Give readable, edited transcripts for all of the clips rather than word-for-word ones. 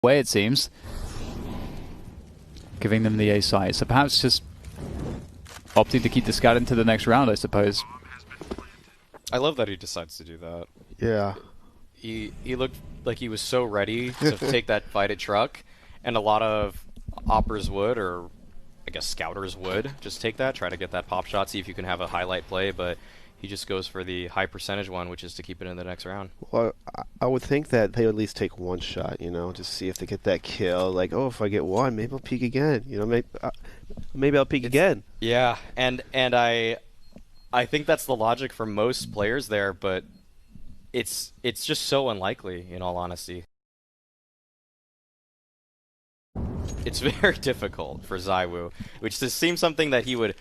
way, it seems, giving them the A site. So perhaps just opting to keep the scout into the next round, I suppose. I love that he decides to do that. Yeah. He looked like he was so ready to take that fight at truck, and a lot of oppers would, or I guess scouters would, just take that, try to get that pop shot, see if you can have a highlight play, but he just goes for the high percentage one, which is to keep it in the next round. Well, I would think that they would at least take one shot, you know, just see if they get that kill. Like, oh, if I get one, maybe I'll peek again. You know, maybe I'll peek again. Yeah, and I think that's the logic for most players there, but it's just so unlikely, in all honesty. It's very difficult for ZywOo, which just seems something that he would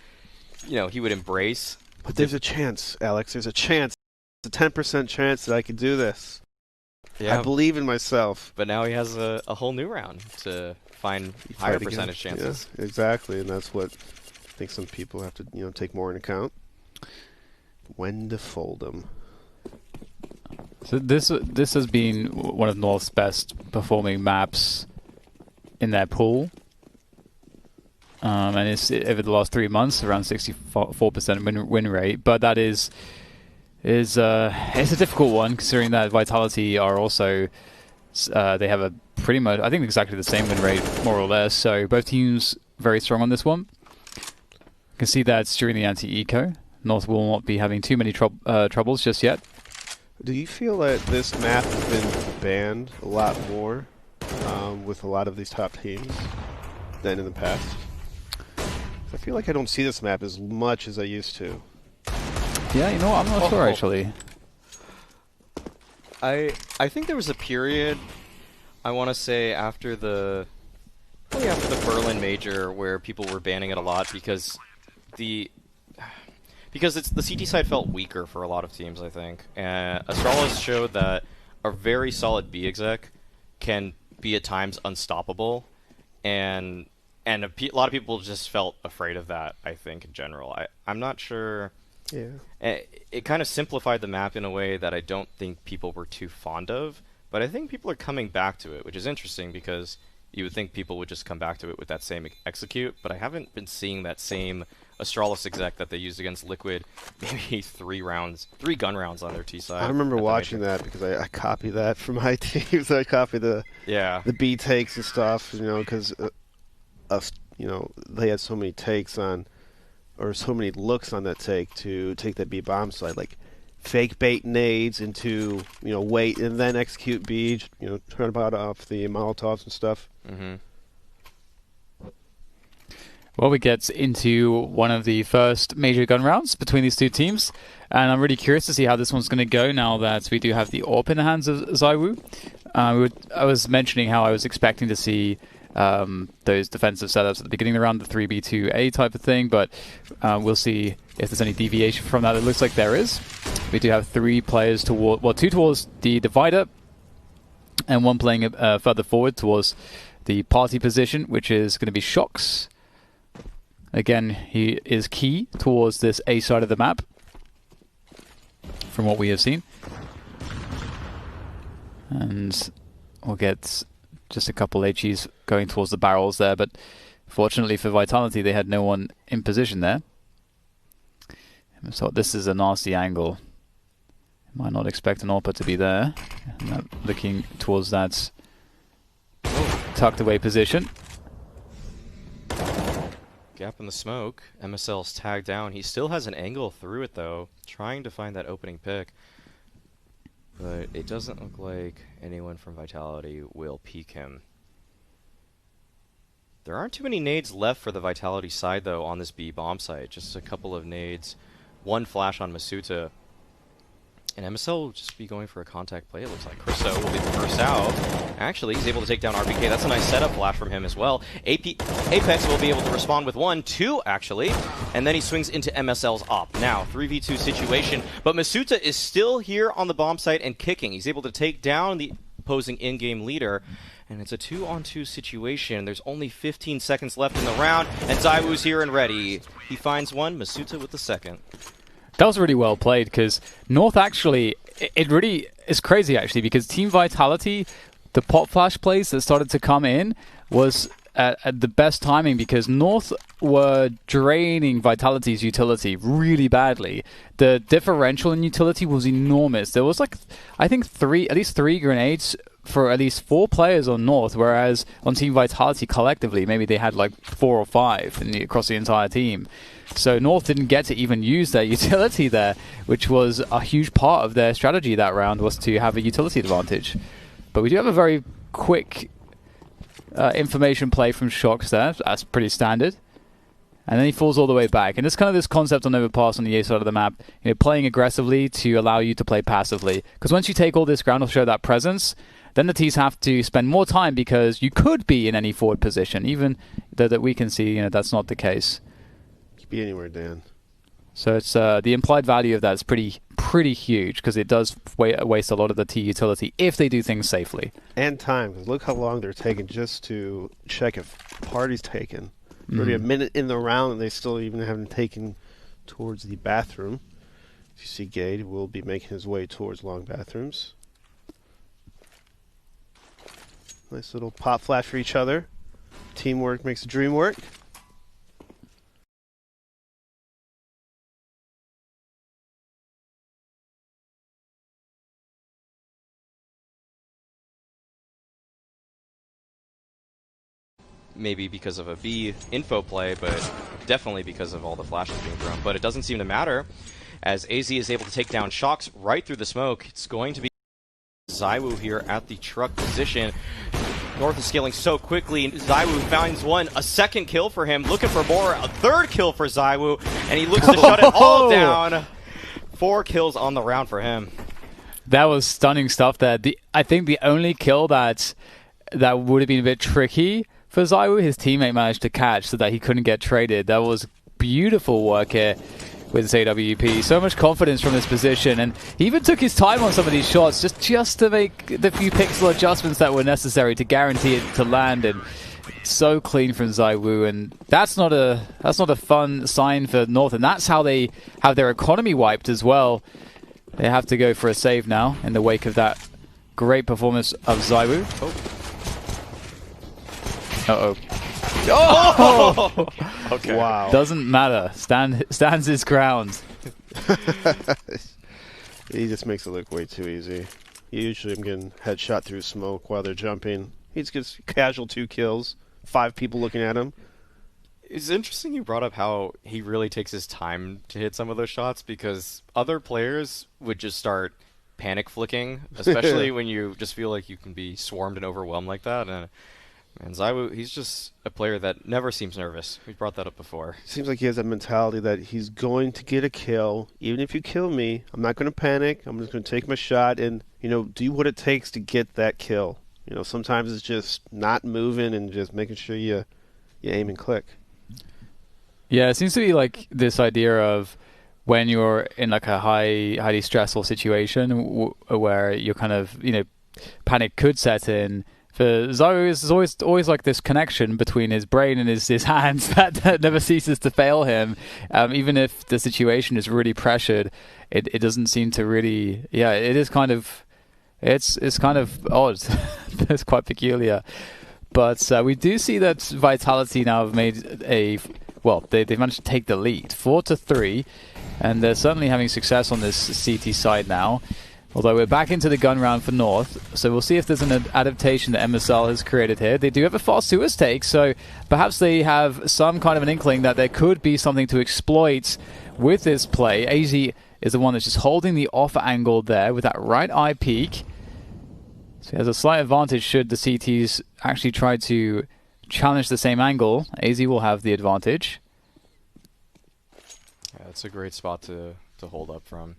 embrace. But there's a chance, Alex. There's a chance. It's a 10% chance that I could do this. Yeah. I believe in myself. But now he has a whole new round to find higher percentage chances. Yeah, exactly, and that's what I think some people have to, take more into account. When to fold them. So this has been one of North's best performing maps in their pool. And it's over the last 3 months around 64% win rate, but that is it's a difficult one considering that Vitality are also they have a pretty much, I think, exactly the same win rate more or less. So both teams very strong on this one. You can see that during the anti-eco, North will not be having too many troubles just yet. Do you feel that this map has been banned a lot more with a lot of these top teams than in the past? I feel like I don't see this map as much as I used to. Yeah, you know what? I'm not sure, actually. I think there was a period, I want to say, after the Berlin Major where people were banning it a lot because the CT side felt weaker for a lot of teams, I think. And Astralis showed that a very solid B exec can be at times unstoppable, and a lot of people just felt afraid of that, I think, in general. I'm not sure. Yeah. It kind of simplified the map in a way that I don't think people were too fond of, but I think people are coming back to it, which is interesting because you would think people would just come back to it with that same execute, but I haven't been seeing that same Astralis exec that they used against Liquid maybe 3 gun rounds on their T side. I remember watching that because I copied that from my teams. I copied the B takes and stuff, because they had so many takes on, or so many looks on that take to take that B bomb side, like fake bait nades into, wait and then execute B, turn about off the Molotovs and stuff. Mm-hmm. Well, we get into one of the first major gun rounds between these two teams, and I'm really curious to see how this one's going to go now that we do have the AWP in the hands of ZywOo. I was mentioning how I was expecting to see those defensive setups at the beginning of the round, the 3B2A type of thing, but we'll see if there's any deviation from that. It looks like there is. We do have 3 players two towards the divider, and 1 playing further forward towards the party position, which is going to be Shox. Again, he is key towards this A side of the map, from what we have seen. And we'll get just a couple HEs going towards the barrels there, but fortunately for Vitality, they had no one in position there. So this is a nasty angle. Might not expect an AWPer to be there. Looking towards that tucked away position. Gap in the smoke. MSL's tagged down. He still has an angle through it, though, trying to find that opening pick. But it doesn't look like anyone from Vitality will peek him. There aren't too many nades left for the Vitality side, though, on this B bomb site. Just a couple of nades. 1 flash on Masuta. And MSL will just be going for a contact play, it looks like. Crisso will be the first out. Actually, he's able to take down RPK. That's a nice setup flash from him as well. Apex will be able to respond with 2, actually. And then he swings into MSL's op. Now, 3v2 situation. But Masuta is still here on the bomb site and kicking. He's able to take down the opposing in-game leader. And it's a 2-on-2 situation. There's only 15 seconds left in the round. And ZywOo's here and ready. He finds one. Masuta with the second. That was really well played, because North actually, it really is crazy actually, because Team Vitality the pop flash plays that started to come in was at the best timing, because North were draining Vitality's utility really badly. The differential in utility was enormous. There was like, I think at least three grenades for at least 4 players on North, whereas on Team Vitality collectively, maybe they had like 4 or 5 across the entire team. So North didn't get to even use their utility there, which was a huge part of their strategy that round, was to have a utility advantage. But we do have a very quick information play from Shox there. That's pretty standard. And then he falls all the way back. And it's kind of this concept on Overpass on the A side of the map, playing aggressively to allow you to play passively. Because once you take all this ground or show that presence, then the T's have to spend more time, because you could be in any forward position, even though that we can see that's not the case. You could be anywhere, Dan. So it's the implied value of that is pretty huge, because it does waste a lot of the T utility if they do things safely. And time, because look how long they're taking just to check if party's taken. Already a minute in the round, and they still even haven't taken towards the bathroom. As you see, Gade will be making his way towards long bathrooms. Nice little pop flash for each other. Teamwork makes the dream work. Maybe because of a B info play, but definitely because of all the flashes being thrown. But it doesn't seem to matter, as AZ is able to take down Shox right through the smoke. It's going to be ZywOo here at the truck position. North is scaling so quickly. ZywOo finds a second kill for him, looking for more, a third kill for ZywOo, and he looks to shut it all down. 4 kills on the round for him. That was stunning stuff there. I think the only kill that would have been a bit tricky for ZywOo, his teammate managed to catch so that he couldn't get traded. That was beautiful work here with this AWP. So much confidence from this position, and he even took his time on some of these shots just to make the few pixel adjustments that were necessary to guarantee it to land. And so clean from ZywOo, and that's not a fun sign for North, and that's how they have their economy wiped as well. They have to go for a save now in the wake of that great performance of ZywOo. Uh-oh. Oh! Okay. Wow. Doesn't matter. Stands his ground. He just makes it look way too easy. Usually I'm getting headshot through smoke while they're jumping. He just gets casual 2 kills, 5 people looking at him. It's interesting you brought up how he really takes his time to hit some of those shots, because other players would just start panic flicking, especially when you just feel like you can be swarmed and overwhelmed like that. And ZywOo, he's just a player that never seems nervous. We brought that up before. Seems like he has that mentality that he's going to get a kill. Even if you kill me, I'm not going to panic. I'm just going to take my shot and, do what it takes to get that kill. Sometimes it's just not moving and just making sure you aim and click. Yeah, it seems to be like this idea of when you're in like a highly stressful situation where you're kind of, panic could set in. For ZywOo, there's always like this connection between his brain and his hands that never ceases to fail him. Even if the situation is really pressured, it doesn't seem to really. Yeah, it is kind of. It's kind of odd. It's quite peculiar. But we do see that Vitality now have made they've managed to take the lead, 4-3, and they're certainly having success on this CT side now. Although we're back into the gun round for North, so we'll see if there's an adaptation that MSL has created here. They do have a fast Suez take, so perhaps they have some kind of an inkling that there could be something to exploit with this play. AZ is the one that's just holding the off angle there with that right eye peek. So he has a slight advantage should the CTs actually try to challenge the same angle. AZ will have the advantage. Yeah, that's a great spot to hold up from.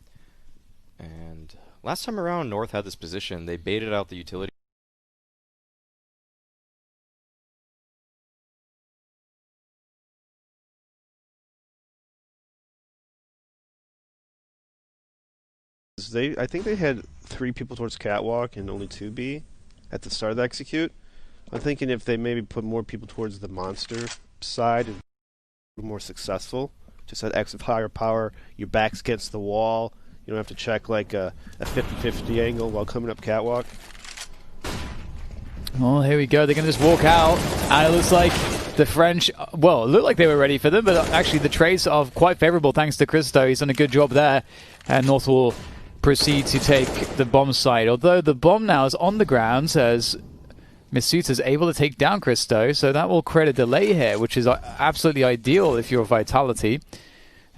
And last time around, North had this position. They baited out the utility. I think they had 3 people towards catwalk and only 2 B at the start of the execute. I'm thinking if they maybe put more people towards the monster side, it'd be more successful. Just at X of higher power, your back's against the wall. You don't have to check like a 50-50 angle while coming up catwalk. Well, here we go. They're going to just walk out, and it looks like the French, well, it looked like they were ready for them, but actually the trades are quite favorable thanks to Cristo. He's done a good job there, and North will proceed to take the bomb site. Although the bomb now is on the ground, as Masuta is able to take down Cristo, so that will create a delay here, which is absolutely ideal if you're Vitality.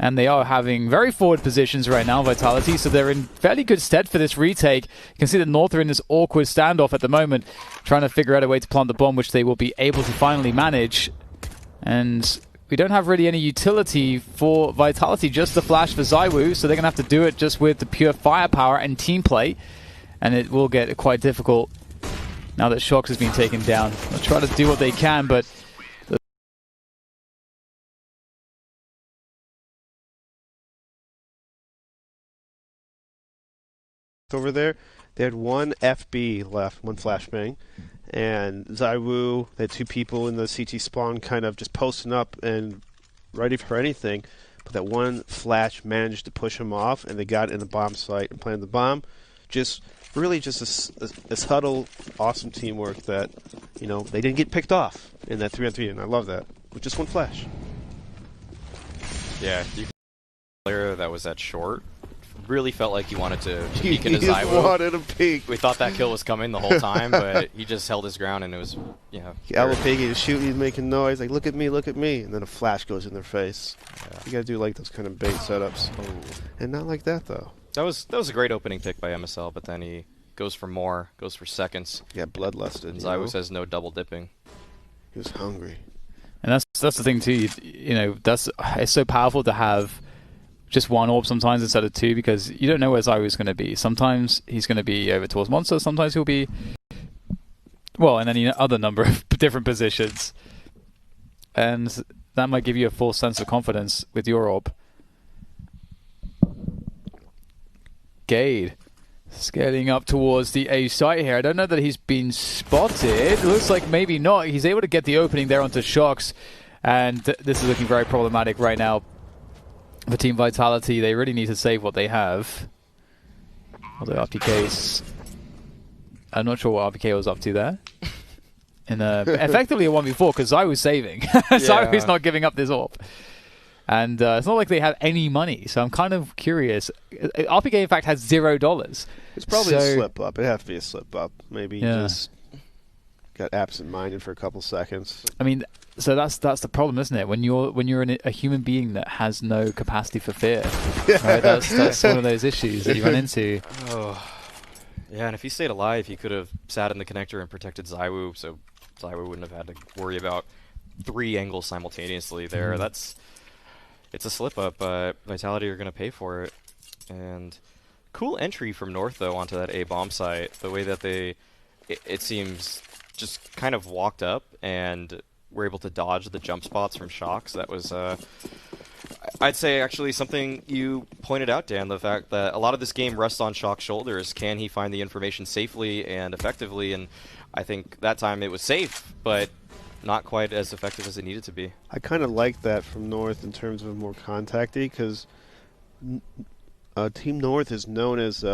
And they are having very forward positions right now, Vitality, so they're in fairly good stead for this retake. You can see that North are in this awkward standoff at the moment, trying to figure out a way to plant the bomb, which they will be able to finally manage. And we don't have really any utility for Vitality, just the flash for ZywOo, so they're going to have to do it just with the pure firepower and team play. And it will get quite difficult now that Shox has been taken down. They'll try to do what they can, but over there, they had one FB left, one flashbang, and ZywOo, they had two people in the CT spawn kind of just posting up and ready for anything, but that one flash managed to push them off, and they got in the bomb site and planted the bomb. Just really just a subtle, awesome teamwork that, you know, they didn't get picked off in that 3-on-3, and I love that, with just one flash. Yeah, the player that was that short really felt like he wanted to peek into He just ZywOo. wanted a peek. We thought that kill was coming the whole time, but he just held his ground, and it was, you know. Alapigi is shooting, he's making noise, like, look at me, and then a flash goes in their face. Yeah. You gotta do, like, those kind of bait setups. Oh. And not like that, though. That was a great opening pick by MSL, but then he goes for more, goes for seconds. Yeah, bloodlusted. And ZywOo says no double dipping. He was hungry. And that's the thing, too. You know, it's so powerful to have just one orb sometimes instead of two, because you don't know where ZywOo is going to be. Sometimes he's going to be over towards Monster, sometimes he'll be, well, in any other number of different positions. And that might give you a false sense of confidence with your orb. Gade scaling up towards the A site here. I don't know that he's been spotted. Looks like maybe not. He's able to get the opening there onto Shox, and this is looking very problematic right now. For Team Vitality, they really need to save what they have. Although RPK's... I'm not sure what RPK was up to there. In effectively a 1v4, because ZywOo's saving. ZywOo's not giving up this orb. And it's not like they have any money, so I'm kind of curious. RPK, in fact, has $0. It's probably a slip-up. It'd have to be a slip-up. Maybe just got absent-minded for a couple seconds. I mean... So that's the problem, isn't it? When you're a human being that has no capacity for fear, right? That's one of those issues that you run into. Oh, yeah. And if he stayed alive, he could have sat in the connector and protected ZywOo, so ZywOo wouldn't have had to worry about 3 angles simultaneously there. It's a slip up, but Vitality are going to pay for it. And cool entry from North though onto that A bomb site. The way that it seems just kind of walked up and were able to dodge the jump spots from Shox. That was, I'd say, actually something you pointed out, Dan, the fact that a lot of this game rests on Shox's shoulders. Can he find the information safely and effectively? And I think that time it was safe, but not quite as effective as it needed to be. I kind of like that from North in terms of more contacty, because Team North is known as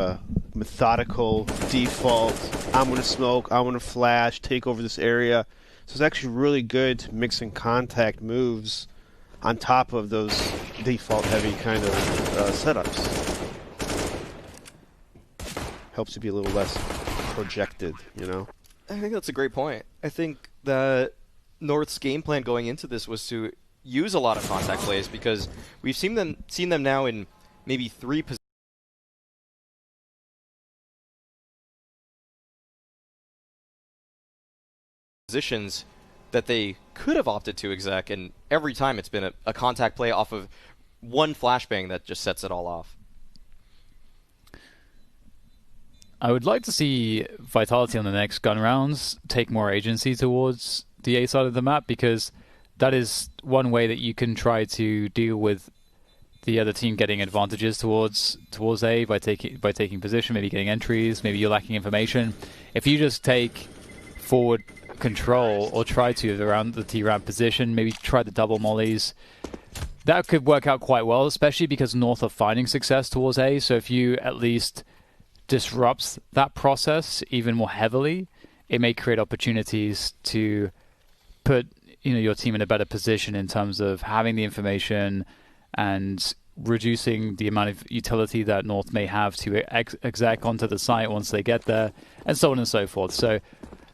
methodical, default, I'm going to smoke, I'm going to flash, take over this area. So it's actually really good to mix in contact moves on top of those default-heavy kind of setups. Helps you be a little less projected, you know? I think that's a great point. I think that North's game plan going into this was to use a lot of contact plays, because we've seen them now in maybe 3 positions that they could have opted to exec, and every time it's been a contact play off of one flashbang that just sets it all off. I would like to see Vitality on the next gun rounds take more agency towards the A side of the map, because that is one way that you can try to deal with the other team getting advantages towards A by taking position, maybe getting entries, maybe you're lacking information. If you just take forward control or try to around the T-ramp position, maybe try the double mollies, that could work out quite well, especially because North are finding success towards A. So if you at least disrupt that process even more heavily, it may create opportunities to put your team in a better position in terms of having the information and reducing the amount of utility that North may have to exec onto the site once they get there, and so on and so forth. So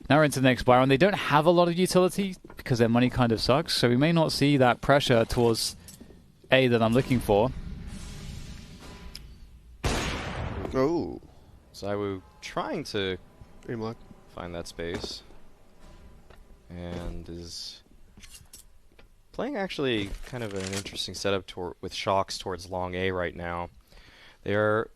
now we're into the next Byron. They don't have a lot of utility because their money kind of sucks, so we may not see that pressure towards A that I'm looking for. Oh. ZywOo trying to Aimlock. find that space. And is playing actually kind of an interesting setup with Shocks towards long A right now. They're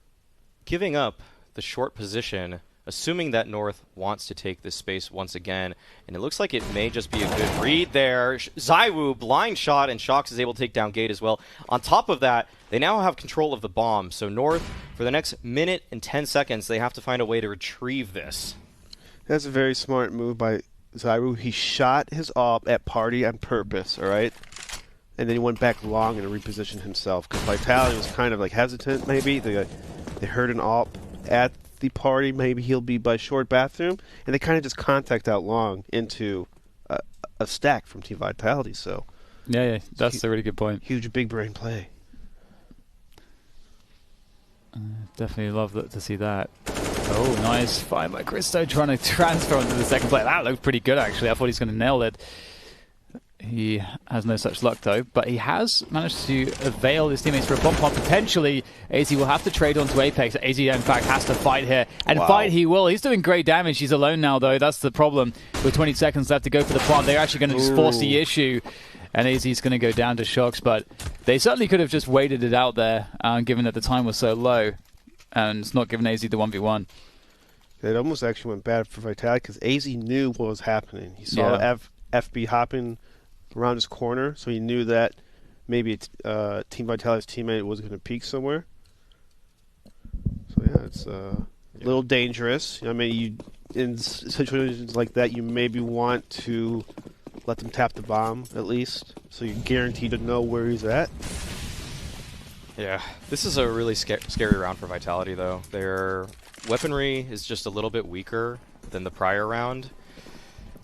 giving up the short position, assuming that North wants to take this space once again, and it looks like it may just be a good read there. ZywOo blind shot, and Shocks is able to take down Gate as well. On top of that, they now have control of the bomb, so North, for the next minute and 10 seconds, they have to find a way to retrieve this. That's a very smart move by ZywOo. He shot his AWP at party on purpose, alright? And then he went back long and repositioned himself, because Vitality was kind of like hesitant, maybe. They heard an AWP at the party, maybe he'll be by short bathroom, and they kind of just contact out long into a stack from Team Vitality, so... Yeah, that's a really good point. Huge big brain play. Definitely love to see that. Oh, nice find by Cristo, trying to transfer onto the second player. That looked pretty good, actually. I thought he was going to nail it. He has no such luck, though. But he has managed to avail his teammates for a bomb pump. Potentially, AZ will have to trade onto Apex. AZ, in fact, has to fight here. And fight he will. He's doing great damage. He's alone now, though. That's the problem. With 20 seconds left to go for the plant, they're actually going to just force the issue. And AZ is going to go down to Shocks. But they certainly could have just waited it out there, given that the time was so low. And it's not giving AZ the 1v1. It almost actually went bad for Vitality because AZ knew what was happening. He saw FB hopping around his corner, so he knew that maybe Team Vitality's teammate was going to peek somewhere. So yeah, it's a little dangerous. I mean, in situations like that, you maybe want to let them tap the bomb at least, so you're guaranteed to know where he's at. Yeah, this is a really scary round for Vitality, though. Their weaponry is just a little bit weaker than the prior round.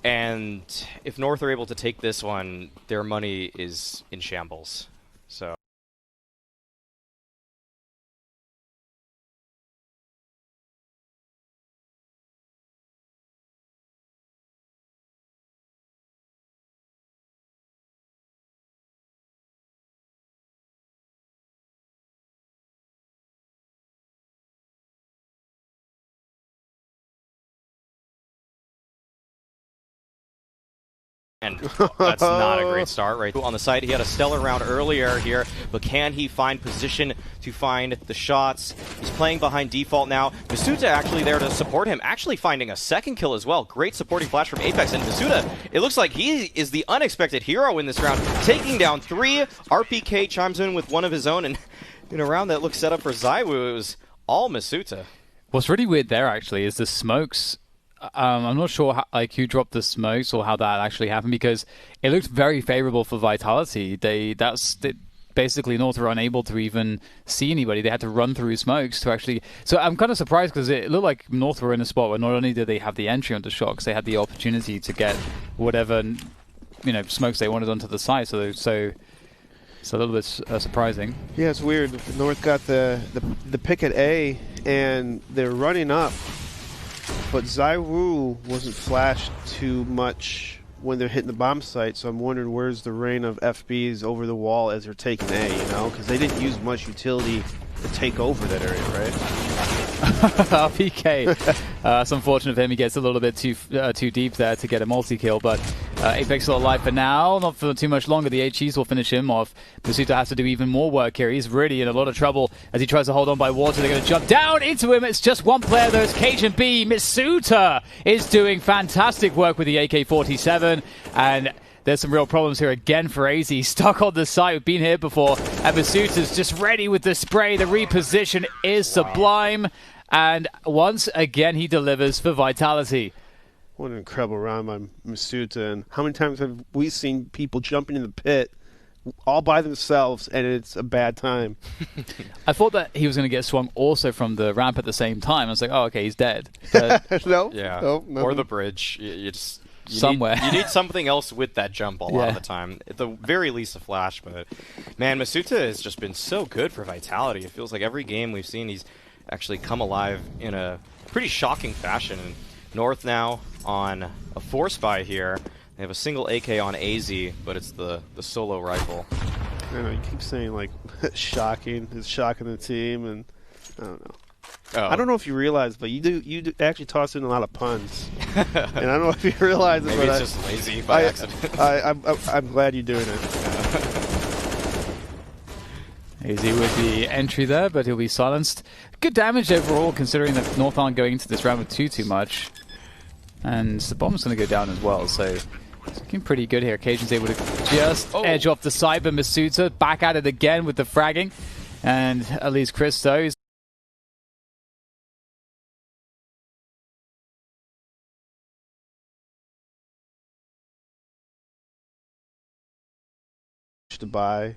And if North are able to take this one, their money is in shambles. So. And that's not a great start, right? On the side, he had a stellar round earlier here, but can he find position to find the shots? He's playing behind default now. Masuta actually there to support him, actually finding a second kill as well. Great supporting flash from Apex, and Masuta, it looks like he is the unexpected hero in this round, taking down 3. RPK chimes in with one of his own, and in a round that looks set up for ZywOo, it was all Masuta. What's really weird there, actually, is the smokes. I'm not sure who dropped the smokes or how that actually happened, because it looked very favorable for Vitality. Basically North were unable to even see anybody. They had to run through smokes to actually... So I'm kind of surprised, because it looked like North were in a spot where not only did they have the entry onto Shocks, they had the opportunity to get whatever smokes they wanted onto the site. So it's a little bit surprising. Yeah, it's weird. North got the pick at A, and they're running up. But ZywOo wasn't flashed too much when they're hitting the bomb site, so I'm wondering where's the reign of FBs over the wall as they're taking A, because they didn't use much utility to take over that area, right? RPK. It's unfortunate for him. He gets a little bit too deep there to get a multi-kill, but Apex still alive for now. Not for too much longer. The HEs will finish him off. Masuta has to do even more work here. He's really in a lot of trouble as he tries to hold on by water. They're going to jump down into him. It's just one player, though. It's Cajun B. Masuta is doing fantastic work with the AK-47, and there's some real problems here again for AZ. Stuck on the site. We've been here before. And Masuta's just ready with the spray. The reposition is sublime. And once again, he delivers for Vitality. What an incredible round by Masuta. And how many times have we seen people jumping in the pit all by themselves, and it's a bad time. I thought that he was going to get swung also from the ramp at the same time. I was like, oh, okay, he's dead. But No, Yeah. no, Or nothing. the bridge. You just Somewhere. you need something else with that jump a lot of Yeah. the time. At the very least, a flash. But man, Masuta has just been so good for Vitality. It feels like every game we've seen, he's actually come alive in a pretty shocking fashion. And North now on a force buy here. They have a single AK on AZ, but it's the solo rifle. I don't know, you keep saying like shocking. It's shocking the team, and I don't know. Oh. I don't know if you realize, but you do actually toss in a lot of puns, and I don't know if you realize it. Maybe but it's just lazy by accident. I'm glad you're doing it. Easy with the entry there, but he'll be silenced. Good damage overall, considering that North aren't going into this round with too much. And the bomb's going to go down as well, so it's looking pretty good here. Cajun's able to just edge off the side, but Masuta back at it again with the fragging. And at least Christo is To buy,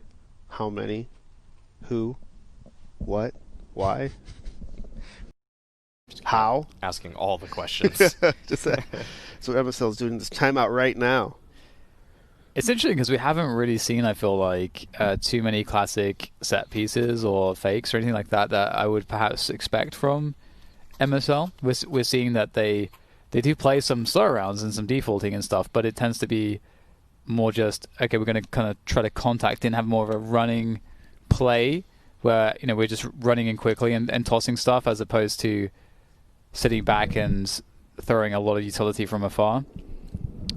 how many, who, what, why, how. Asking all the questions. Just that. That's what MSL's doing this timeout right now. It's interesting because we haven't really seen, I feel like, too many classic set pieces or fakes or anything like that that I would perhaps expect from MSL. We're seeing that they do play some slower rounds and some defaulting and stuff, but it tends to be more just, okay, we're going to kind of try to contact and have more of a running play where, you know, we're just running in quickly and tossing stuff as opposed to sitting back and throwing a lot of utility from afar.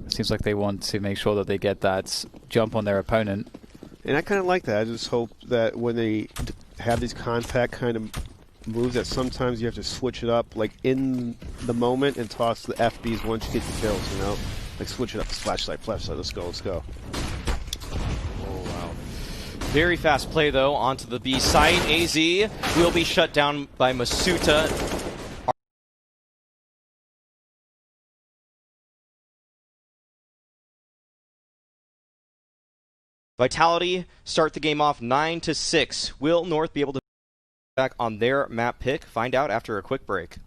Seems like they want to make sure that they get that jump on their opponent. And I kind of like that. I just hope that when they have these contact kind of moves, that sometimes you have to switch it up, like in the moment, and toss the FBs once you get the kills, you know? Like switch it up, flashlight, let's go. Oh, wow. Very fast play, though, onto the B site. AZ will be shut down by Masuta. Vitality start the game off 9-6. Will North be able to back on their map pick? Find out after a quick break.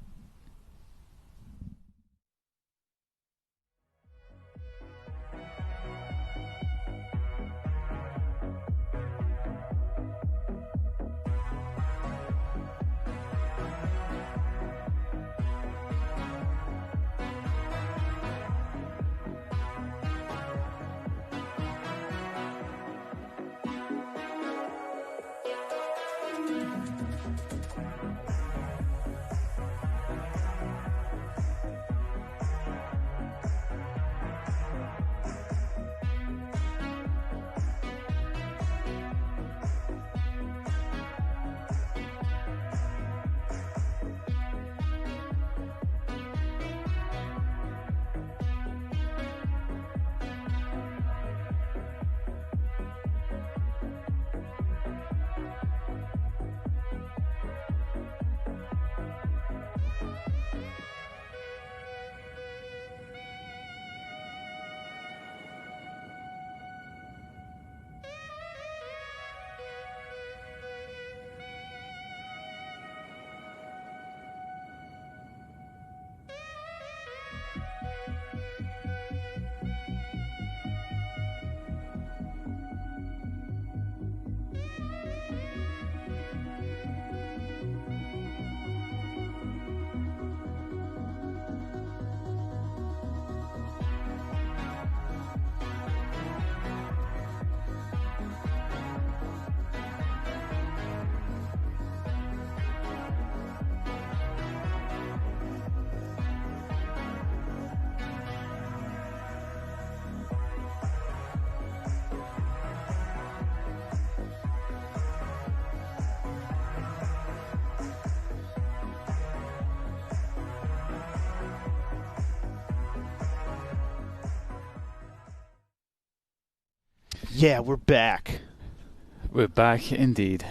Yeah, we're back. We're back indeed.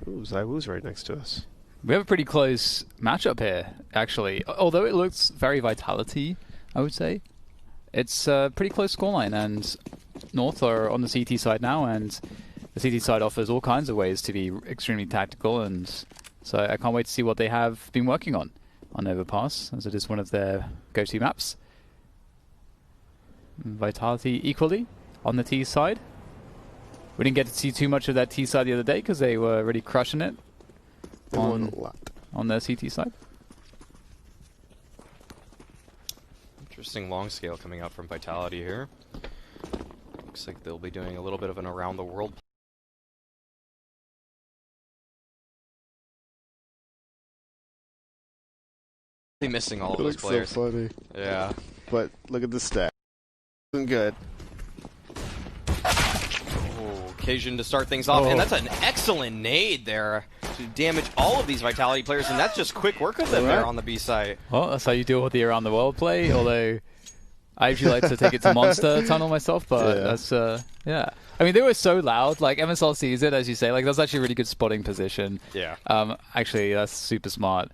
Ooh, ZywOo's right next to us. We have a pretty close matchup here, actually. Although it looks very Vitality, I would say. It's a pretty close scoreline, and North are on the CT side now, and the CT side offers all kinds of ways to be extremely tactical, and so I can't wait to see what they have been working on Overpass, as it is one of their go-to maps. Vitality equally on the T side. We didn't get to see too much of that T side the other day because they were really crushing it on their CT side. Interesting long scale coming out from Vitality here. Looks like they'll be doing a little bit of an around the world. Missing all of those players. So funny. Yeah. But look at the stat. Isn't good. Oh, Cajun to start things off, and that's an excellent nade there to damage all of these Vitality players, and that's just quick work of them there on the B site. Well, that's how you deal with the around the world play, although I usually like to take it to Monster Tunnel myself, but that's, yeah. I mean, they were so loud, like MSL sees it, as you say, like that's actually a really good spotting position. Yeah. Actually, that's super smart.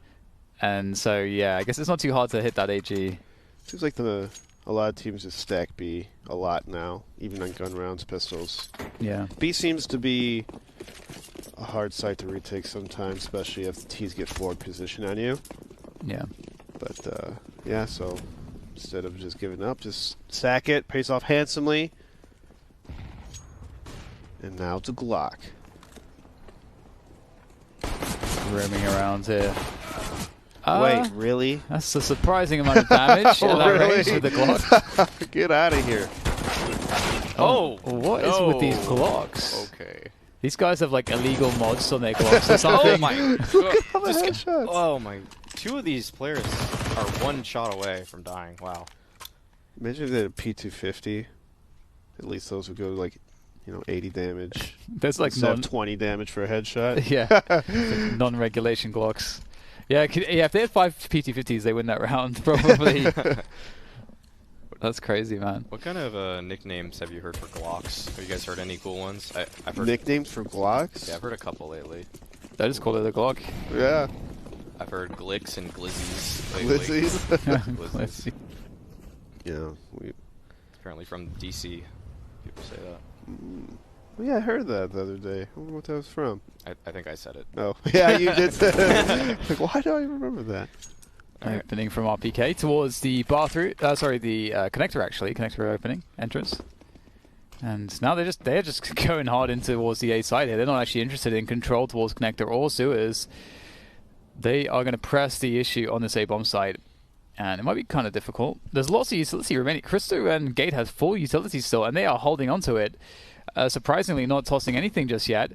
And so, yeah, I guess it's not too hard to hit that AG. Seems like a lot of teams just stack B a lot now, even on gun rounds, pistols. Yeah. B seems to be a hard site to retake sometimes, especially if the T's get forward position on you. Yeah. But, yeah, so instead of just giving up, just sack it, pays off handsomely. And now to Glock. Roaming around here. Wait, really? That's a surprising amount of damage at that range with the Glock. Get out of here. Oh, what is with these Glocks? Okay. These guys have like illegal mods on their Glocks or something. Oh my Headshots. Oh my. Two of these players are one shot away from dying. Wow. Imagine if they had a P250. At least those would go like, 80 damage. There's like 20 damage for a headshot. Yeah. Like non-regulation Glocks. Yeah, if they had 5 PT50s, they win that round, probably. That's crazy, man. What kind of nicknames have you heard for Glocks? Have you guys heard any cool ones? I've heard Nicknames for Glocks? Yeah, I've heard a couple lately. They just call it a Glock. Yeah. I've heard Glicks and Glizzies lately. Glizzies? Yeah. Apparently from DC, people say that. Yeah, I heard that the other day. I wonder what that was from. I think I said it. Oh, yeah, you did say it. Like, why do I remember that? Opening from RPK towards the bathroom. The connector actually. Connector opening entrance. And now they're just going hard in towards the A side here. They're not actually interested in control towards connector or sewers. They are going to press the issue on this A bomb site, and it might be kind of difficult. There's lots of utility remaining. Cristo and Gate has full utility still, and they are holding onto it. Surprisingly, not tossing anything just yet.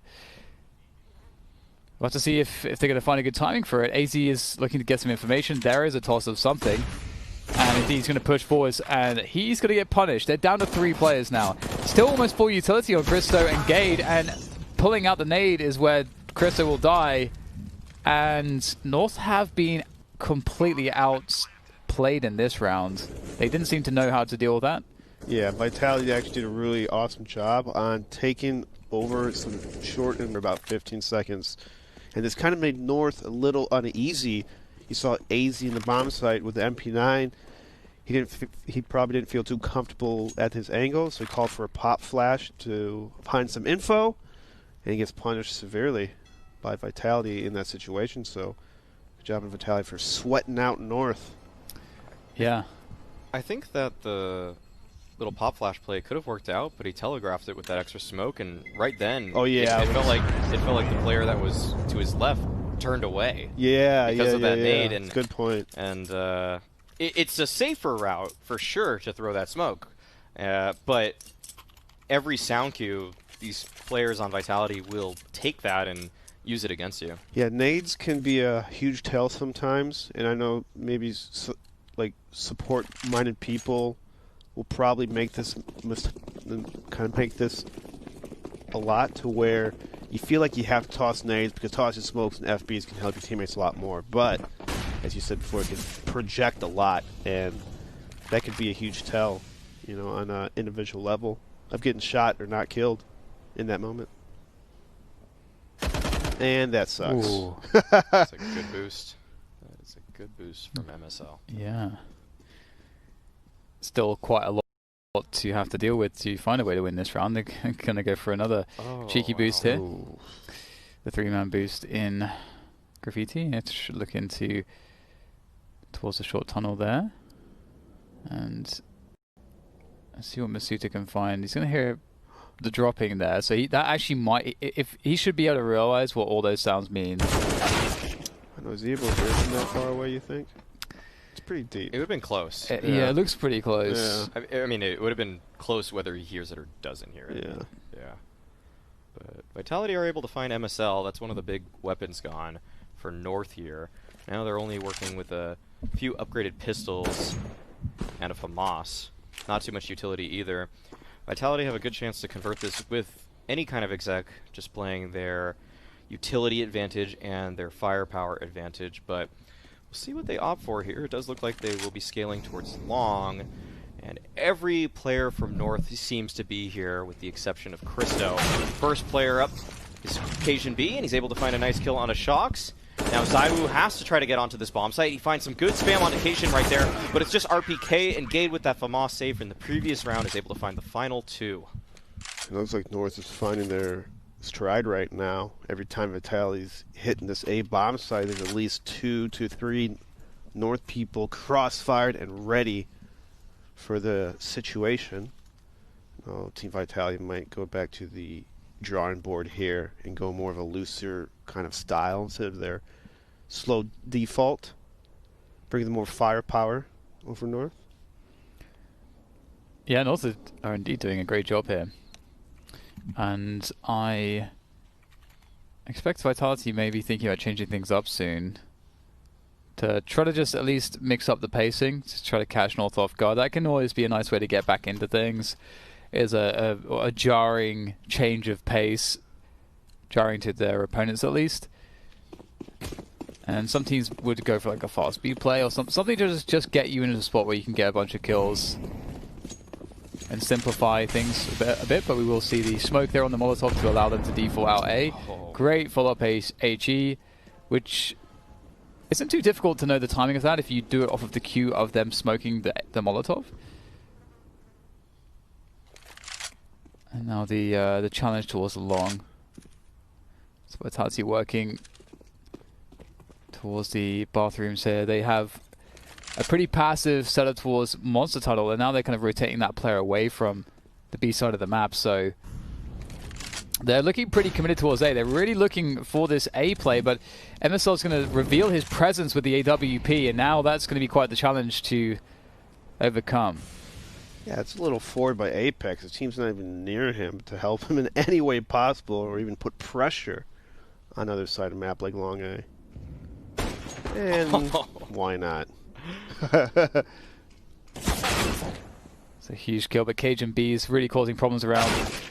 We'll have to see if they're going to find a good timing for it. AZ is looking to get some information. There is a toss of something. And indeed, he's going to push forwards, and he's going to get punished. They're down to 3 players now. Still almost full utility on Cristo and Gade, and pulling out the nade is where Cristo will die. And North have been completely outplayed in this round. They didn't seem to know how to deal with that. Yeah, Vitality actually did a really awesome job on taking over some short in about 15 seconds. And this kind of made North a little uneasy. You saw AZ in the bomb site with the MP9. He probably didn't feel too comfortable at his angle, so he called for a pop flash to find some info, and he gets punished severely by Vitality in that situation. So, good job on Vitality for sweating out North. Yeah. I think that the little pop flash play could have worked out, but he telegraphed it with that extra smoke, and right then, oh yeah, it felt like the player that was to his left turned away. Yeah, because of that nade. And that's a good point. And it's a safer route for sure to throw that smoke, but every sound cue, these players on Vitality will take that and use it against you. Yeah, nades can be a huge tell sometimes, and I know maybe support-minded people will probably make this a lot to where you feel like you have to toss nades because tossing smokes and FBs can help your teammates a lot more. But as you said before, it can project a lot, and that could be a huge tell, on an individual level of getting shot or not killed in that moment. And that sucks. That's a good boost. That is a good boost from MSL. Yeah. Still quite a lot. to have to deal with to find a way to win this round. They're going to go for another cheeky boost here. Ooh. The 3-man boost in Graffiti. Let's look into towards the short tunnel there. And let's see what Masuta can find. He's going to hear the dropping there. So that actually might... If he should be able to realize what all those sounds mean. I know, is he able to hear from that far away, you think? It's pretty deep. It would have been close. Yeah, it looks pretty close. Yeah. I mean, it would have been close whether he hears it or doesn't hear it. Yeah. Yeah. But Vitality are able to find MSL. That's one of the big weapons gone for North here. Now they're only working with a few upgraded pistols and a FAMAS. Not too much utility either. Vitality have a good chance to convert this with any kind of exec, just playing their utility advantage and their firepower advantage, but we'll see what they opt for here. It does look like they will be scaling towards long, and every player from North seems to be here, with the exception of Christo. First player up is Cajun B, and he's able to find a nice kill on a Shox. Now ZywOo has to try to get onto this bomb site. He finds some good spam on occasion right there, but it's just RPK, and Gade with that FAMAS save in the previous round is able to find the final 2. It looks like North is finding their stride right now. Every time Vitality's hitting this A bomb site, there's at least 2 to 3 North people cross-fired and ready for the situation. Team Vitality might go back to the drawing board here and go more of a looser kind of style instead of their slow default. Bring them more firepower over North. Yeah, North are indeed doing a great job here. And I expect Vitality may be thinking about changing things up soon to try to just at least mix up the pacing, to try to catch North off guard. That can always be a nice way to get back into things. Is a jarring change of pace, jarring to their opponents at least. And some teams would go for like a fast speed play or something to just get you into a spot where you can get a bunch of kills and simplify things a bit, but we will see the smoke there on the Molotov to allow them to default out A. Great follow-up HE, which isn't too difficult to know the timing of that if you do it off of the cue of them smoking the Molotov. And now the challenge towards the long. So Vitality working towards the bathrooms here. They have a pretty passive setup towards Monster Tunnel, and now they're kind of rotating that player away from the B side of the map, so they're looking pretty committed towards A. They're really looking for this A play, but MSL is going to reveal his presence with the AWP, and now that's going to be quite the challenge to overcome. Yeah, it's a little forward by Apex. The team's not even near him to help him in any way possible or even put pressure on the other side of the map like long A. And why not? It's a huge kill, but Cajun B is really causing problems around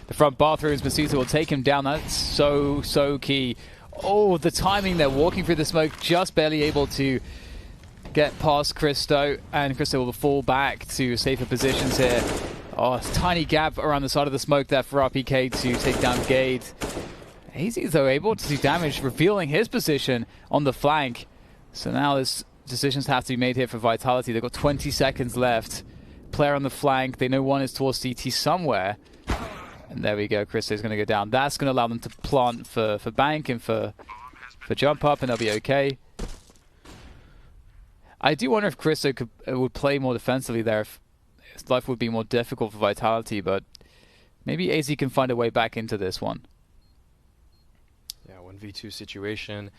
the front bathrooms. Masuta will take him down. That's so key. Oh, the timing. They're walking through the smoke, just barely able to get past Christo, and Christo will fall back to safer positions here. Oh, it's a tiny gap around the side of the smoke there for RPK to take down Gade. AZ, though, able to do damage, revealing his position on the flank. So now there's decisions have to be made here for Vitality. They've got 20 seconds left. Player on the flank. They know one is towards CT somewhere. And there we go. Christo's going to go down. That's going to allow them to plant for bank and for jump up, and they'll be okay. I do wonder if Christo would play more defensively there, if his life would be more difficult for Vitality, but maybe AZ can find a way back into this one. Yeah, 1v2 situation.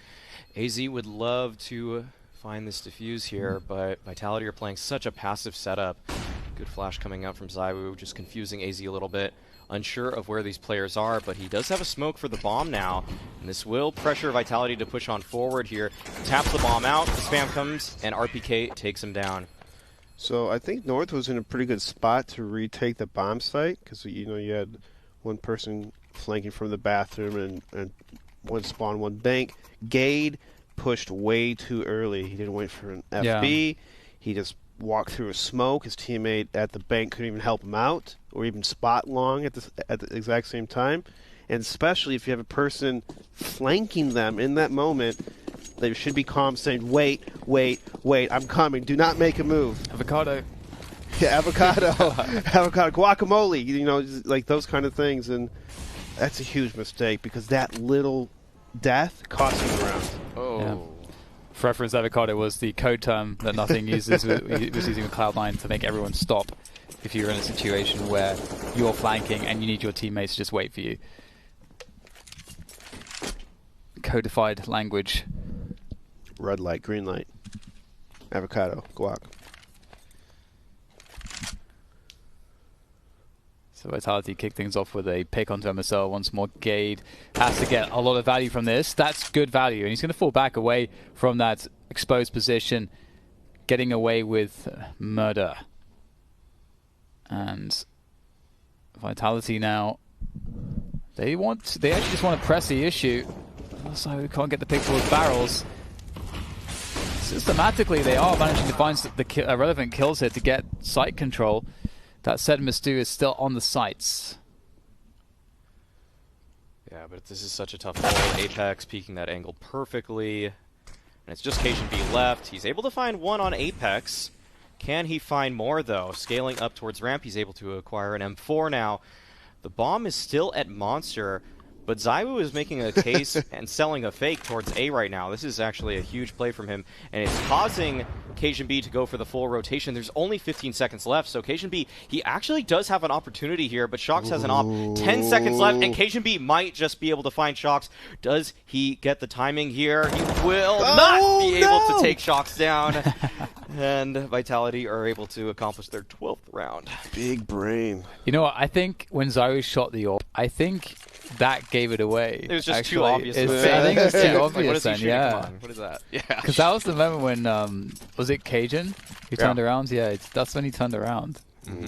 AZ would love to find this defuse here, but Vitality are playing such a passive setup. Good flash coming out from ZywOo, just confusing AZ a little bit. Unsure of where these players are, but he does have a smoke for the bomb now, and this will pressure Vitality to push on forward here. Taps the bomb out, the spam comes, and RPK takes him down. So I think North was in a pretty good spot to retake the bomb site, because you had one person flanking from the bathroom and one spawn, one bank. Gade pushed way too early. He didn't wait for an FB. Yeah. He just walked through a smoke. His teammate at the bank couldn't even help him out or even spot long at the exact same time. And especially if you have a person flanking them in that moment, they should be calm, saying, wait, I'm coming. Do not make a move. Avocado. Yeah, avocado, avocado, guacamole, you know, like those kind of things. And that's a huge mistake because that little death costs you around. Oh. Yeah. For reference, avocado was the code term that Nothing uses. It was using with Cloud9 to make everyone stop if you're in a situation where you're flanking and you need your teammates to just wait for you. Codified language. Red light, green light, avocado, guac. So Vitality kick things off with a pick onto MSL once more. Gade has to get a lot of value from this. That's good value, and he's going to fall back away from that exposed position, getting away with murder. And Vitality now, they actually just want to press the issue. So we can't get the pick towards barrels. Systematically, they are managing to find the relevant kills here to get site control. That said, Mistu is still on the sites. Yeah, but this is such a tough ball. Apex peeking that angle perfectly. And it's just CageNB left. He's able to find one on Apex. Can he find more, though? Scaling up towards ramp, he's able to acquire an M4 now. The bomb is still at Monster, but ZywOo is making a case and selling a fake towards A right now. This is actually a huge play from him, and it's causing CageNB to go for the full rotation. There's only 15 seconds left, so CageNB, he actually does have an opportunity here, but Shox has an op. 10 seconds left, and CageNB might just be able to find Shox. Does he get the timing here? He will not be able to take Shox down. And Vitality are able to accomplish their 12th round. Big brain. You know what? I think when ZywOo shot the AWP, I think that gave it away. It was just actually. too obvious. I think it was too Like, obvious what is he then, shooting? yeah. Come on, what is that? Yeah. Because that was the moment when, was it Cajun who turned around? Yeah, that's when he turned around.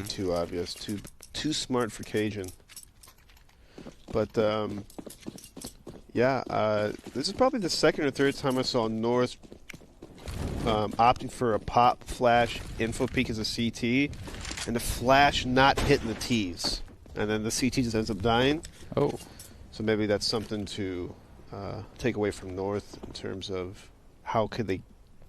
Too obvious. Too smart for Cajun. But, yeah, this is probably the second or third time I saw North opting for a pop flash info peek as a CT, and the flash not hitting the T's, and then the CT just ends up dying. Oh, so maybe that's something to take away from North in terms of how could they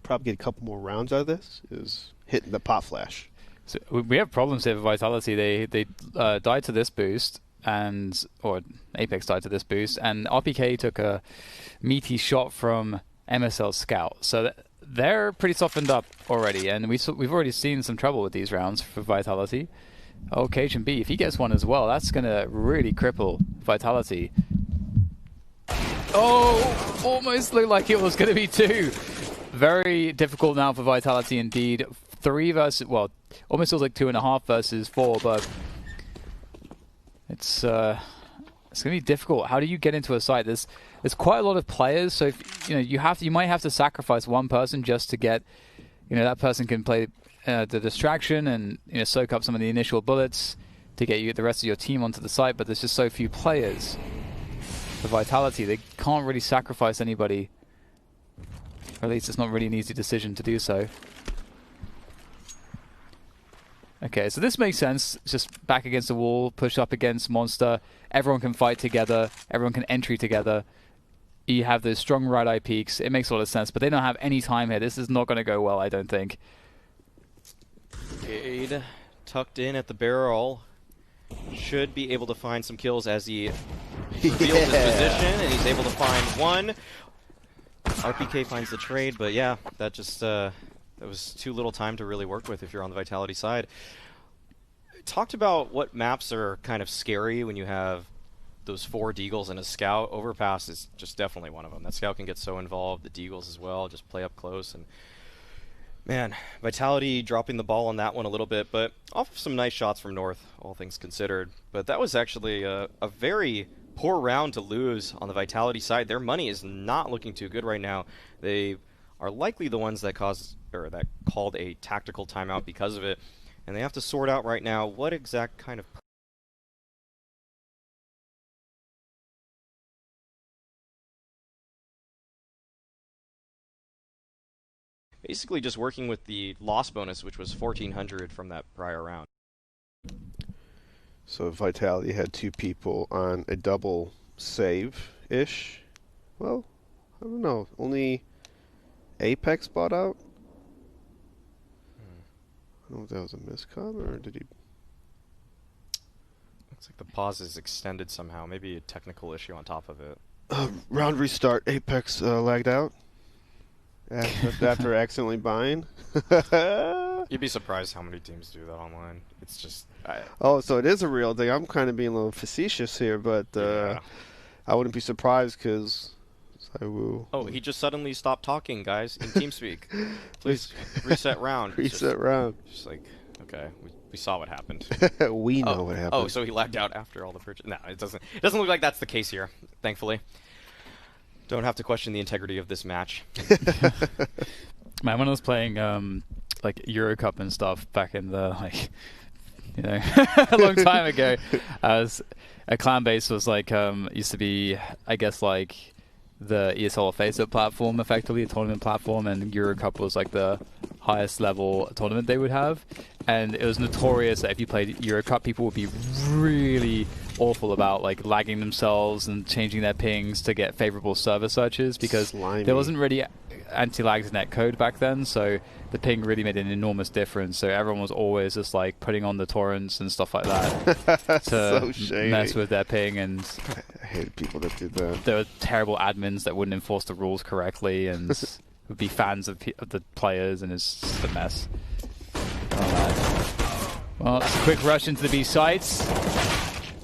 probably get a couple more rounds out of this, is hitting the pop flash. so we have problems here with Vitality. They died to this boost, or Apex died to this boost, and RPK took a meaty shot from MSL Scout. So they're pretty softened up already, and we've already seen some trouble with these rounds for Vitality. Oh, CageNB, if he gets one as well, that's going to really cripple Vitality. Oh, almost looked like it was going to be 2. Very difficult now for Vitality indeed. 3 versus, well, almost feels like 2.5 versus 4, but it's going to be difficult. How do you get into a site? There's quite a lot of players, so if, you might have to sacrifice one person just to get, that person can play the distraction and soak up some of the initial bullets to get the rest of your team onto the site. But there's just so few players for Vitality, they can't really sacrifice anybody. Or at least it's not really an easy decision to do so. Okay, so this makes sense. It's just back against the wall, push up against Monster. Everyone can fight together. Everyone can entry together. You have those strong right-eye peaks. It makes a lot of sense, but they don't have any time here. This is not going to go well, I don't think. Gade tucked in at the barrel. Should be able to find some kills as he reveals his position, and he's able to find one. RPK finds the trade, but yeah, that just... that was too little time to really work with if you're on the Vitality side. Talked about what maps are kind of scary when you have those 4 Deagles and a Scout. Overpass is just definitely one of them. That Scout can get so involved. The Deagles as well, just play up close. And man, Vitality dropping the ball on that one a little bit, but off of some nice shots from North, all things considered. But that was actually a very poor round to lose on the Vitality side. Their money is not looking too good right now. They are likely the ones that that called a tactical timeout because of it, and they have to sort out right now what exact kind of basically just working with the loss bonus, which was 1,400 from that prior round. So Vitality had 2 people on a double save-ish. Well, I don't know. Only Apex bought out? don't know if that was a miscom or did he... Looks like the pause is extended somehow. Maybe a technical issue on top of it. Round restart. Apex lagged out after accidentally buying. You'd be surprised how many teams do that online. It's just... Oh, so it is a real thing. I'm kind of being a little facetious here, but yeah. I wouldn't be surprised because ZywOo... Oh, he just suddenly stopped talking, guys, in TeamSpeak. Please reset round. Reset round. Just like, okay, we saw what happened. We know what happened. Oh, so he lagged out after all the purchase. No, it doesn't look like that's the case here, thankfully. Don't have to question the integrity of this match. Man, when I was playing like Eurocup and stuff back in the a long time ago, as a clan base was like used to be, I guess, like the ESL Facebook platform, effectively a tournament platform, and Eurocup was like the highest level tournament they would have, and it was notorious that if you played Eurocup, people would be really awful about like lagging themselves and changing their pings to get favorable server searches, because there wasn't really anti-lag net code back then, so the ping really made an enormous difference. So everyone was always just like putting on the torrents and stuff like that to mess with their ping, and I hated people that did that. there were terrible admins that wouldn't enforce the rules correctly and would be fans of the players, and it's just a mess. Well, it's a quick rush into the B sites.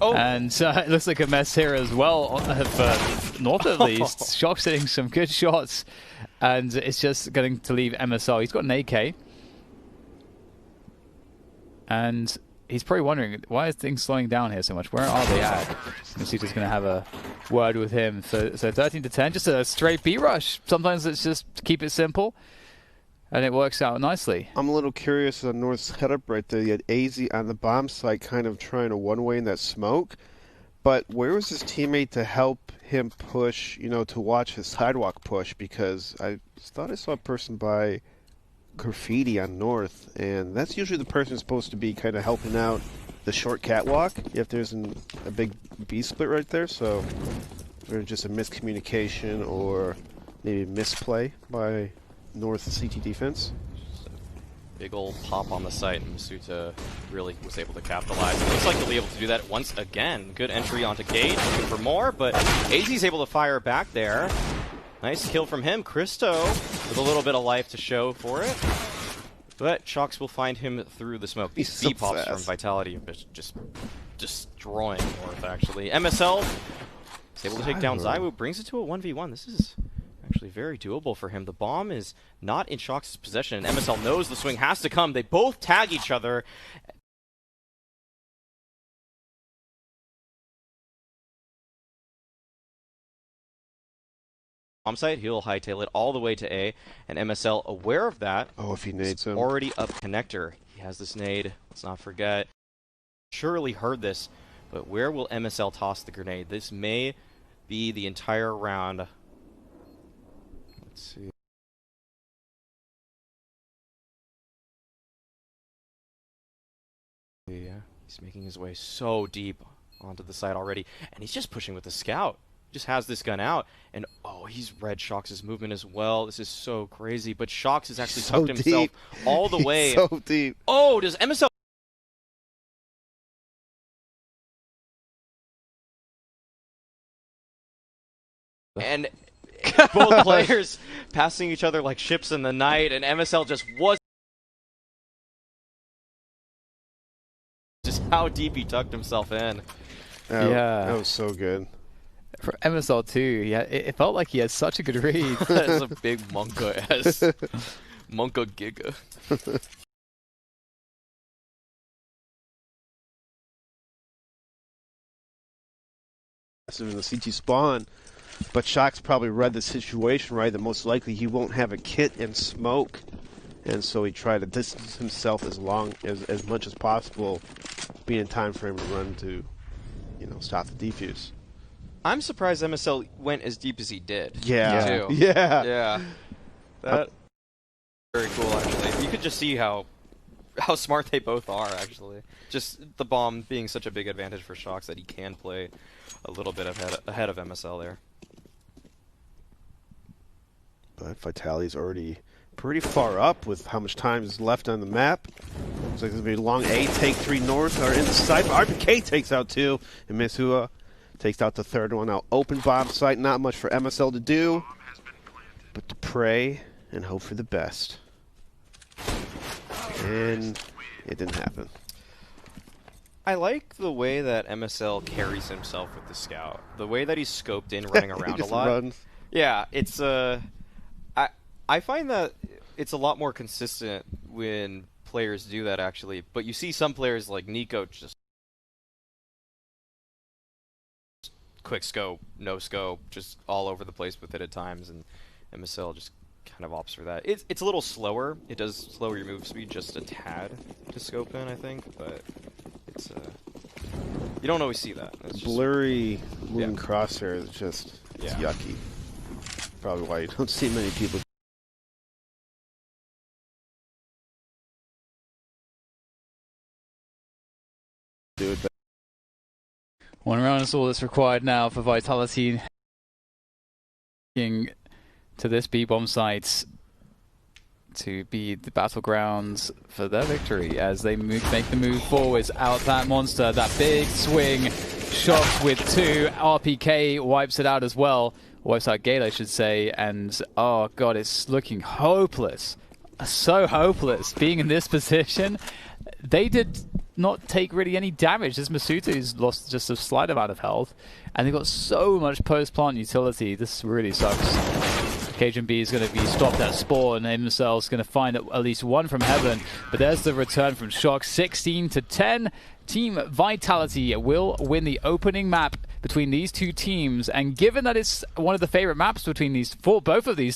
Oh. And it looks like a mess here as well, for North at least. Shock's hitting some good shots, and it's just going to leave MSL. He's got an AK, and he's probably wondering, why is things slowing down here so much? Where are they at? Masuto's going to have a word with him. So 13 to 10, just a straight B rush. Sometimes it's just keep it simple, and it works out nicely. I'm a little curious on North's head-up right there. You had AZ on the bomb site kind of trying to one-way in that smoke. But where was his teammate to help him push, to watch his sidewalk push? Because I thought I saw a person by graffiti on North, and that's usually the person who's supposed to be kind of helping out the short catwalk if there's a big B split right there. So there's just a miscommunication or maybe misplay by North CT defense. Big old pop on the site, and Masuta really was able to capitalize. It looks like he'll be able to do that once again. Good entry onto Gage, looking for more, but AZ's able to fire back there. Nice kill from him. Cristo with a little bit of life to show for it. But Shox will find him through the smoke. These so C-pops from Vitality are just destroying North, actually. MSL is able to take down ZywOo, brings it to a 1v1. This is actually very doable for him. The bomb is not in Shox's possession, and MSL knows the swing has to come. They both tag each other. Bomb site, he'll hightail it all the way to A, and MSL, aware of that, if he nades him, already up connector. He has this nade, let's not forget. Surely heard this, but where will MSL toss the grenade? This may be the entire round. Let's see. Yeah, he's making his way so deep onto the side already, and he's just pushing with the scout. Just has this gun out, and he's read Shox's movement as well. This is so crazy, but Shox has actually tucked himself all the way. So deep. Oh, does MSL... And both players passing each other like ships in the night, and MSL just was... Just how deep he tucked himself in. Yeah. That was so good. For MSL too, it felt like he had such a good read. That's a big Monka S. Monka Giga. In the CT spawn, but Shox probably read the situation right, that most likely he won't have a kit and smoke, and so he tried to distance himself as much as possible, being in time for him to run to, stop the defuse. I'm surprised MSL went as deep as he did. Yeah. Too. Yeah. Yeah. That very cool, actually. You could just see how smart they both are, actually. Just the bomb being such a big advantage for Shox that he can play a little bit ahead of MSL there. But Vitality's already pretty far up with how much time is left on the map. Looks like there's going to be a long A, take 3 north, are in the site. RPK takes out 2, and Misua takes out the third one. Now open bomb site, not much for MSL to do, but to pray and hope for the best. And it didn't happen. I like the way that MSL carries himself with the scout. The way that he's scoped in, running around a lot. Runs. Yeah, it's I find that it's a lot more consistent when players do that actually. But you see some players like Nico just quick scope, no scope, just all over the place with it at times, and MSL just kind of opts for that. It's a little slower. It does slow your move speed just a tad to scope in, I think, but it's you don't always see that. It's Blurry moving crosshair is just it's Yeah. yucky. Probably why you don't see many people do it. But 1 round is all that's required now for Vitality to this B-bomb site to be the battlegrounds for their victory as they make the move forwards out that monster. That big swing, Shox with 2, RPK wipes it out as well, wipes out Gale I should say, and oh god, it's looking hopeless, so hopeless being in this position. They did not take really any damage. This Masuto's lost just a slight amount of health, and they got so much post-plant utility. This really sucks. Cajun B is going to be stopped at spawn, and themselves going to find at least 1 from heaven. But there's the return from Shox, 16-10. Team Vitality will win the opening map between these two teams, and given that it's one of the favorite maps between these both of these